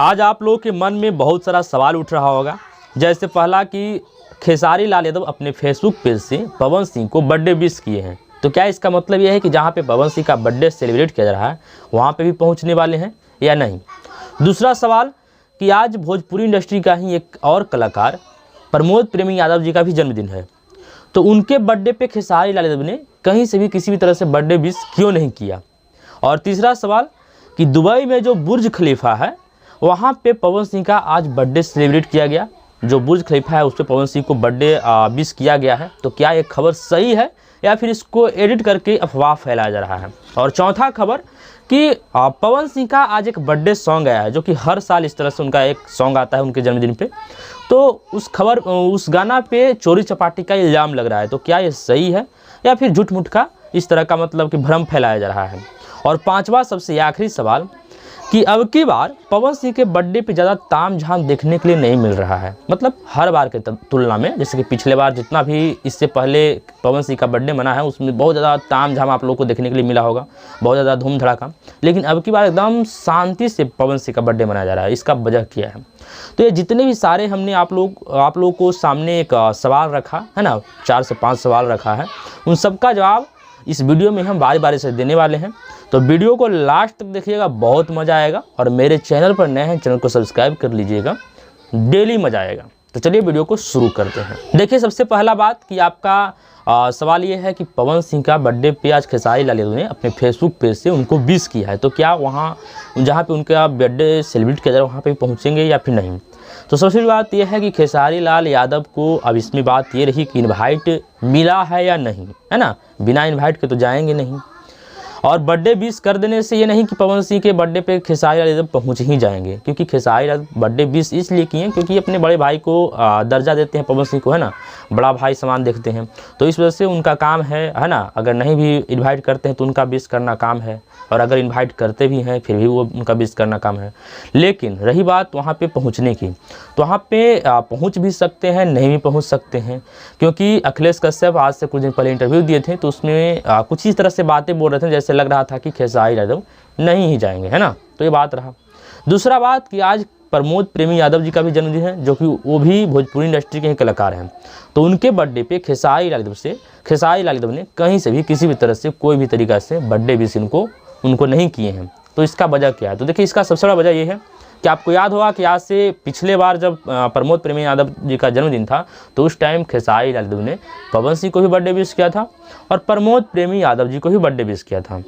आज आप लोगों के मन में बहुत सारा सवाल उठ रहा होगा। जैसे पहला कि खेसारी लाल यादव अपने फेसबुक पेज से पवन सिंह को बर्थडे विश किए हैं, तो क्या इसका मतलब यह है कि जहां पे पवन सिंह का बर्थडे सेलिब्रेट किया जा रहा है वहां पे भी पहुंचने वाले हैं या नहीं। दूसरा सवाल कि आज भोजपुरी इंडस्ट्री का ही एक और कलाकार प्रमोद प्रेमी यादव जी का भी जन्मदिन है, तो उनके बर्थडे पे खेसारी लाल यादव ने कहीं से भी किसी भी तरह से बर्थडे विश क्यों नहीं किया। और तीसरा सवाल कि दुबई में जो बुर्ज खलीफा है वहाँ पे पवन सिंह का आज बर्थडे सेलिब्रेट किया गया। जो बुर्ज खलीफा है उस पर पवन सिंह को बर्थडे विश किया गया है, तो क्या ये खबर सही है या फिर इसको एडिट करके अफवाह फैलाया जा रहा है। और चौथा खबर कि पवन सिंह का आज एक बर्थडे सॉन्ग आया है, जो कि हर साल इस तरह से उनका एक सॉन्ग आता है उनके जन्मदिन पे, तो उस गाना पे चोरी चपाटी का इल्ज़ाम लग रहा है। तो क्या ये सही है या फिर झूठ मूठ का इस तरह का मतलब कि भ्रम फैलाया जा रहा है। और पांचवा सबसे आखिरी सवाल कि अब की बार पवन सिंह के बर्थडे पे ज़्यादा ताम झाम देखने के लिए नहीं मिल रहा है, मतलब हर बार के तुलना में। जैसे कि पिछले बार जितना भी इससे पहले पवन सिंह का बर्थडे मना है उसमें बहुत ज़्यादा ताम झाम आप लोगों को देखने के लिए मिला होगा, बहुत ज़्यादा धूम धड़ाका। लेकिन अब की बार एकदम शांति से पवन सिंह का बर्थडे मनाया जा रहा है, इसका वजह क्या है। तो ये जितने भी सारे हमने आप लोगों को सामने एक सवाल रखा है ना, 4 से 5 सवाल रखा है, उन सबका जवाब इस वीडियो में हम बारी बारी से देने वाले हैं। तो वीडियो को लास्ट तक देखिएगा, बहुत मज़ा आएगा। और मेरे चैनल पर नए हैं, चैनल को सब्सक्राइब कर लीजिएगा, डेली मज़ा आएगा। तो चलिए वीडियो को शुरू करते हैं। देखिए, सबसे पहला बात कि आपका सवाल ये है कि पवन सिंह का बर्थडे पे आज खेसारी लाल यादव ने अपने फेसबुक पेज से उनको विश किया है, तो क्या वहाँ जहाँ पे उनका बर्थडे सेलिब्रेट किया जा रहा है वहाँ पे पहुँचेंगे या फिर नहीं। तो सबसे बड़ी बात यह है कि खेसारी लाल यादव को अब इसमें बात ये रही कि इनवाइट मिला है या नहीं, है ना। बिना इनवाइट के तो जाएंगे नहीं। और बर्थडे विश कर देने से ये नहीं कि पवन सिंह के बर्थडे पे खेसारी लाल यादव पहुँच ही जाएंगे, क्योंकि खेसारी लाल बर्थडे विश इसलिए किए क्योंकि अपने बड़े भाई को दर्जा देते हैं पवन सिंह को, है ना, बड़ा भाई समान देखते हैं। तो इस वजह से उनका काम है ना, अगर नहीं भी इन्वाइट करते हैं तो उनका विश करना काम है, और अगर इन्वाइट करते भी हैं फिर भी वो उनका विश करना काम है। लेकिन रही बात वहाँ पे पहुँचने की, तो वहाँ पे पहुँच भी सकते हैं, नहीं भी पहुँच सकते हैं, क्योंकि अखिलेश कश्यप आज से कुछ दिन पहले इंटरव्यू दिए थे, तो उसमें कुछ इस तरह से बातें बोल रहे थे जैसे लग रहा था कि खेसारी यादव नहीं ही जाएंगे, है ना। तो ये बात रहा। दूसरा बात कि आज प्रमोद प्रेमी यादव जी का भी जन्मदिन है, जो कि वो भी भोजपुरी इंडस्ट्री के ही कलाकार हैं। तो उनके बर्थडे पे खेसारी लाल यादव ने कहीं से भी किसी भी तरह से कोई भी तरीका से बर्थडे विश उनको नहीं किए हैं। तो इसका वजह क्या है। तो देखिए, इसका सबसे बड़ा वजह ये है कि आपको याद होगा कि आज से पिछले बार जब प्रमोद प्रेमी यादव जी का जन्मदिन था तो उस टाइम खेसारी लाल यादव ने पवन सिंह को भी बर्थडे विश किया था और प्रमोद प्रेमी यादव जी को भी बर्थडे विश किया था,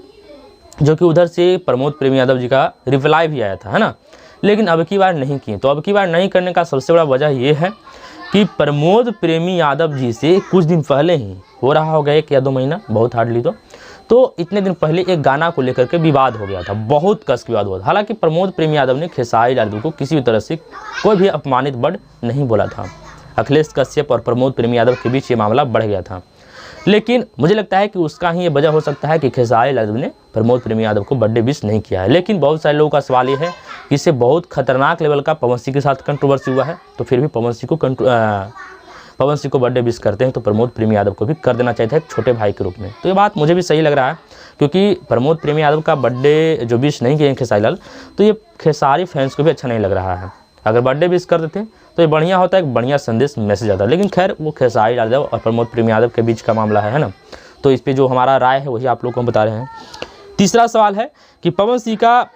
जो कि उधर से प्रमोद प्रेमी यादव जी का रिप्लाई भी आया था, है ना। लेकिन अब की बार नहीं किए। तो अब की बार नहीं करने का सबसे बड़ा वजह यह है कि प्रमोद प्रेमी यादव जी से कुछ दिन पहले ही हो रहा होगा 1 या 2 महीना, बहुत हार्डली तो इतने दिन पहले एक गाना को लेकर के विवाद हो गया था, बहुत कस के विवाद हुआ था। हालांकि प्रमोद प्रेमी यादव ने खेसारी लाल यादव को किसी भी तरह से कोई भी अपमानित वर्ड नहीं बोला था। अखिलेश कश्यप और प्रमोद प्रेमी यादव के बीच ये मामला बढ़ गया था, लेकिन मुझे लगता है कि उसका ही ये वजह हो सकता है कि खेसारी लाल यादव ने प्रमोद प्रेमी यादव को बर्थडे विश नहीं किया है। लेकिन बहुत सारे लोगों का सवाल ये है कि इससे बहुत खतरनाक लेवल का पवन सिंह के साथ कंट्रोवर्सी हुआ है, तो फिर भी पवन सिंह को बर्थडे विश करते हैं तो प्रमोद प्रेमी यादव को भी कर देना चाहिए था एक छोटे भाई के रूप में। तो ये बात मुझे भी सही लग रहा है, क्योंकि प्रमोद प्रेमी यादव का बर्थडे जो विश नहीं किए खेसारी लाल, तो ये खेसारी फैंस को भी अच्छा नहीं लग रहा है। अगर बर्थडे विश कर देते तो ये बढ़िया होता है, एक बढ़िया संदेश मैसेज आता है। लेकिन खैर, वो खेसारी लाल यादव और प्रमोद प्रेमी यादव के बीच का मामला है ना। तो इस पर जो हमारा राय है वही आप लोग को हम बता रहे हैं। तीसरा सवाल है कि पवन सिंह का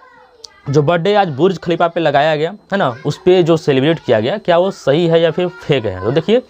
जो बर्थडे आज बुर्ज खलीफा पे लगाया गया है ना, उस पर जो सेलिब्रेट किया गया, क्या वो सही है या फिर फेक है। तो देखिए,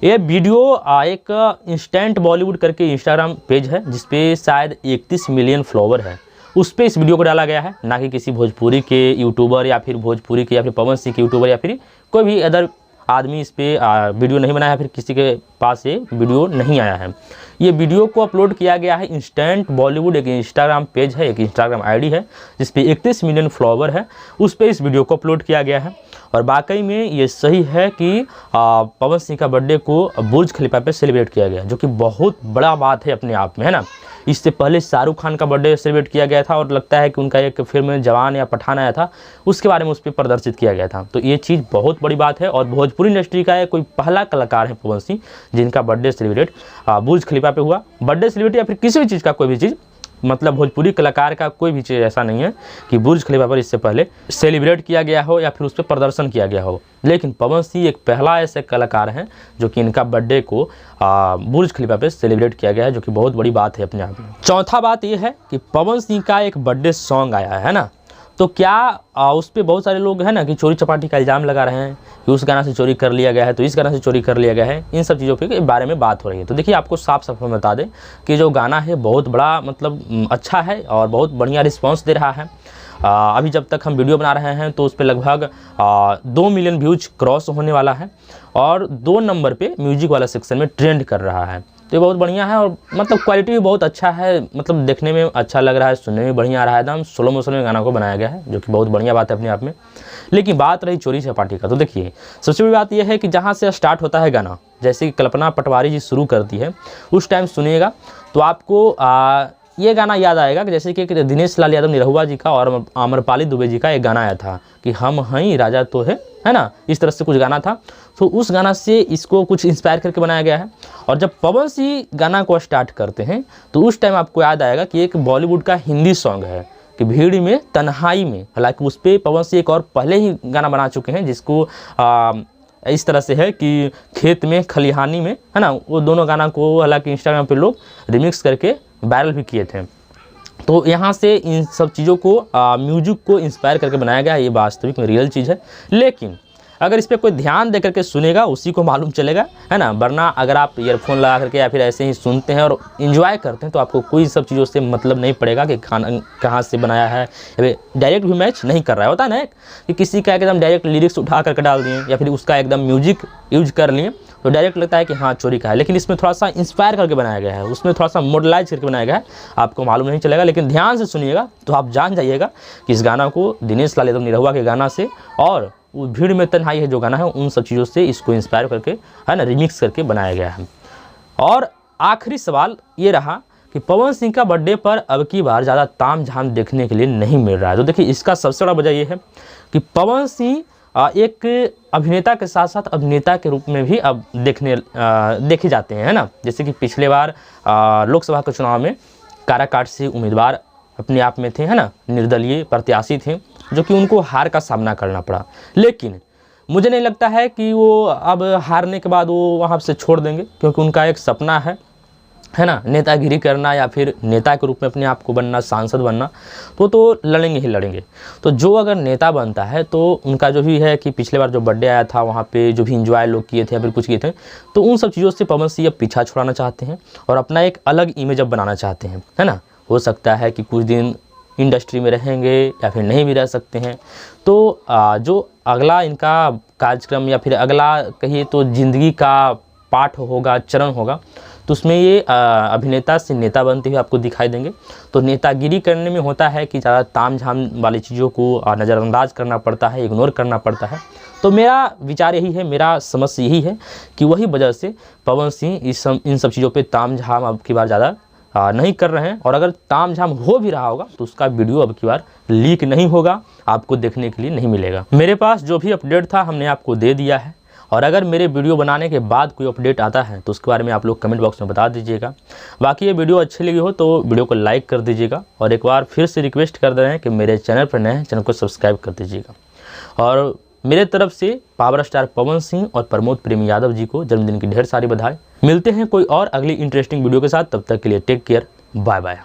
ये वीडियो एक इंस्टेंट बॉलीवुड करके इंस्टाग्राम पेज है जिसपे शायद 31 मिलियन फॉलोवर है, उस पर इस वीडियो को डाला गया है, ना कि किसी भोजपुरी के यूट्यूबर या फिर भोजपुरी के या फिर पवन सिंह के यूट्यूबर या फिर कोई भी अदर आदमी इस पर वीडियो नहीं बनाया, फिर किसी के पास ये वीडियो नहीं आया है। ये वीडियो को अपलोड किया गया है इंस्टेंट बॉलीवुड, एक इंस्टाग्राम पेज है, एक इंस्टाग्राम आईडी है जिस पे 31 मिलियन फॉलोवर है, उस पर इस वीडियो को अपलोड किया गया है। और वाकई में ये सही है कि पवन सिंह का बर्थडे को बुर्ज खलीफा पे सेलिब्रेट किया गया, जो कि बहुत बड़ा बात है अपने आप में, है ना। इससे पहले शाहरुख खान का बर्थडे सेलिब्रेट किया गया था और लगता है कि उनका एक फिल्म जवान या पठान आया था, उसके बारे में उस पर प्रदर्शित किया गया था। तो ये चीज़ बहुत बड़ी बात है और भोजपुरी इंडस्ट्री का कोई पहला कलाकार है पवन सिंह जिनका बर्थडे सेलिब्रेट बुर्ज खलीफा पे हुआ। बर्थडे सेलिब्रेट या फिर किसी भी चीज़ का कोई भी चीज़ मतलब भोजपुरी कलाकार का कोई भी चीज़ ऐसा नहीं है कि बुर्ज खलीफा पर इससे पहले सेलिब्रेट किया गया हो या फिर उस पर प्रदर्शन किया गया हो। लेकिन पवन सिंह एक पहला ऐसे कलाकार हैं जो कि इनका बर्थडे को बुर्ज खलीफा पे सेलिब्रेट किया गया है, जो कि बहुत बड़ी बात है अपने आप में। चौथा बात यह है कि पवन सिंह का एक बर्थडे सॉन्ग आया है ना, तो क्या उस पर बहुत सारे लोग हैं ना कि चोरी चपाटी का इल्ज़ाम लगा रहे हैं कि उस गाना से चोरी कर लिया गया है, तो इस गाना से चोरी कर लिया गया है। इन सब चीज़ों के बारे में बात हो रही है। तो देखिए, आपको साफ साफ बता दें कि जो गाना है बहुत बड़ा मतलब अच्छा है और बहुत बढ़िया रिस्पांस दे रहा है। अभी जब तक हम वीडियो बना रहे हैं तो उस पर लगभग 2 मिलियन व्यूज क्रॉस होने वाला है और 2 नंबर पे म्यूजिक वाला सेक्शन में ट्रेंड कर रहा है। तो ये बहुत बढ़िया है और मतलब क्वालिटी भी बहुत अच्छा है, मतलब देखने में अच्छा लग रहा है, सुनने में बढ़िया आ रहा है। एकदम स्लो मोशन में गाना को बनाया गया है, जो कि बहुत बढ़िया बात है अपने आप में। लेकिन बात रही चोरी चपाटी का, तो देखिए सबसे बड़ी बात यह है कि जहाँ से स्टार्ट होता है गाना, जैसे कि कल्पना पटवारी जी शुरू करती है, उस टाइम सुनिएगा तो आपको ये गाना याद आएगा कि जैसे कि दिनेश लाल यादव निरहुआ जी का और आम्रपाली दुबे जी का एक गाना आया था कि हम हैं राजा तो है ना, इस तरह से कुछ गाना था। तो उस गाना से इसको कुछ इंस्पायर करके बनाया गया है। और जब पवन सिंह गाना को स्टार्ट करते हैं तो उस टाइम आपको याद आएगा कि एक बॉलीवुड का हिंदी सॉन्ग है कि भीड़ में तन्हाई में। हालांकि उस पर पवन सिंह एक और पहले ही गाना बना चुके हैं जिसको इस तरह से है कि खेत में खलिहानी में, है ना। वो दोनों गाना को हालांकि इंस्टाग्राम पे लोग रिमिक्स करके वायरल भी किए थे। तो यहाँ से इन सब चीज़ों को म्यूजिक को इंस्पायर करके बनाया गया, ये वास्तविक में रियल चीज़ है। लेकिन अगर इस पर कोई ध्यान दे करके सुनेगा उसी को मालूम चलेगा, है ना। वरना अगर आप ईयरफोन लगा करके या फिर ऐसे ही सुनते हैं और इन्जॉय करते हैं तो आपको कोई सब चीज़ों से मतलब नहीं पड़ेगा कि खाना कहाँ से बनाया है। डायरेक्ट भी मैच नहीं कर रहा है, होता है ना कि किसी का एकदम डायरेक्ट लिरिक्स उठा करके डाल दिए या फिर उसका एकदम म्यूजिक यूज कर लिए तो डायरेक्ट लगता है कि हाँ चोरी का है। लेकिन इसमें थोड़ा सा इंस्पायर करके बनाया गया है, उसमें थोड़ा सा मॉडलाइज करके बनाया गया है, आपको मालूम नहीं चलेगा। लेकिन ध्यान से सुनिएगा तो आप जान जाइएगा कि इस गाना को दिनेश लाल यादव निरहुआ के गाना से और वो भीड़ में तन्हाई है जो गाना है उन सब चीज़ों से इसको इंस्पायर करके, है ना, रिमिक्स करके बनाया गया है। और आखिरी सवाल ये रहा कि पवन सिंह का बर्थडे पर अब की बार ज़्यादा ताम झाम देखने के लिए नहीं मिल रहा है। तो देखिए, इसका सबसे बड़ा वजह ये है कि पवन सिंह एक अभिनेता के साथ साथ अभिनेता के रूप में भी अब देखे जाते हैं, है ना। जैसे कि पिछले बार लोकसभा के चुनाव में काराकाट से उम्मीदवार अपने आप में थे, है ना, निर्दलीय प्रत्याशी थे, जो कि उनको हार का सामना करना पड़ा। लेकिन मुझे नहीं लगता है कि वो अब हारने के बाद वो वहाँ से छोड़ देंगे, क्योंकि उनका एक सपना है ना, नेतागिरी करना या फिर नेता के रूप में अपने आप को बनना, सांसद बनना। तो लड़ेंगे ही लड़ेंगे। तो जो अगर नेता बनता है तो उनका जो भी है कि पिछले बार जो बर्थडे आया था वहाँ पे जो भी इंजॉय लोग किए थे या फिर कुछ किए थे, तो उन सब चीज़ों से पवन सिंह अब पीछा छुड़ाना चाहते हैं और अपना एक अलग इमेज अब बनाना चाहते हैं, है ना। हो सकता है कि कुछ दिन इंडस्ट्री में रहेंगे या फिर नहीं भी रह सकते हैं। तो जो अगला इनका कार्यक्रम या फिर अगला कहिए तो ज़िंदगी का पाठ होगा, चरण होगा, तो उसमें ये अभिनेता से नेता बनते हुए आपको दिखाई देंगे। तो नेतागिरी करने में होता है कि ज़्यादा ताम झाम वाली चीज़ों को नज़रअंदाज करना पड़ता है, इग्नोर करना पड़ता है। तो मेरा विचार यही है, मेरा समझ यही है कि वही वजह से पवन सिंह इन सब चीज़ों पे ताम झाम अब की बार ज़्यादा नहीं कर रहे हैं। और अगर ताम झाम हो भी रहा होगा तो उसका वीडियो अब की बार लीक नहीं होगा, आपको देखने के लिए नहीं मिलेगा। मेरे पास जो भी अपडेट था हमने आपको दे दिया है। और अगर मेरे वीडियो बनाने के बाद कोई अपडेट आता है तो उसके बारे में आप लोग कमेंट बॉक्स में बता दीजिएगा। बाकी ये वीडियो अच्छी लगी हो तो वीडियो को लाइक कर दीजिएगा और एक बार फिर से रिक्वेस्ट कर दे रहे हैं कि मेरे चैनल पर नए हैं, चैनल को सब्सक्राइब कर दीजिएगा। और मेरे तरफ से पावर स्टार पवन सिंह और प्रमोद प्रेमी यादव जी को जन्मदिन की ढेर सारी बधाई। मिलते हैं कोई और अगली इंटरेस्टिंग वीडियो के साथ, तब तक के लिए टेक केयर, बाय बाय।